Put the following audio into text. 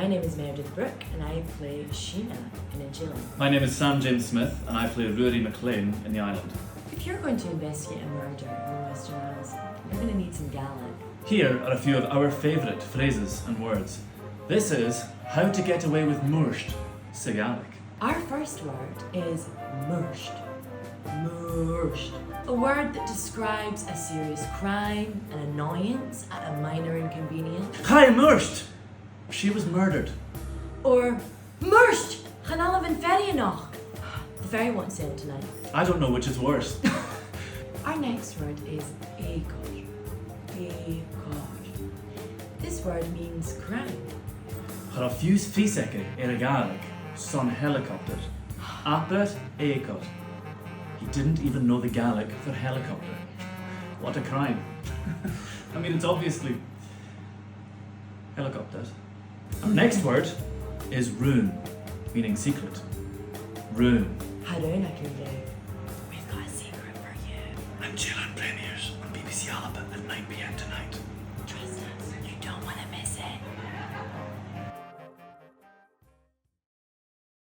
name is Meredith Brooke and I play Sheena in a-Eilean. My name is Sam James Smith and I play Ruairi McLean in the island. If you're going to investigate a murder in the Western Isles, you're going to need some Gaelic. Here are a few of our favourite phrases and words. This is how to get away with muirsht, Gaelic. Our first word is muirsht. Muirsht. A word that describes a serious crime, an annoyance at a minor inconvenience. Hi, muirsht! She was murdered. Or muirsht! a-nochd ferry a-nochd. The ferry won't sail tonight. I don't know which is worse. Our next word is a-nochd. A-nochd. This word means crime. Har fuse Faic a Gaelic, son helicopter. Apet a-nochd. He didn't even know the Gaelic for helicopter. What a crime. I mean, it's obviously helicopter. Our next word is rune, meaning secret. Rune. Harun, I can do. We've got a secret for you. I'm Jill on premieres on BBC ALBA at 9 PM tonight.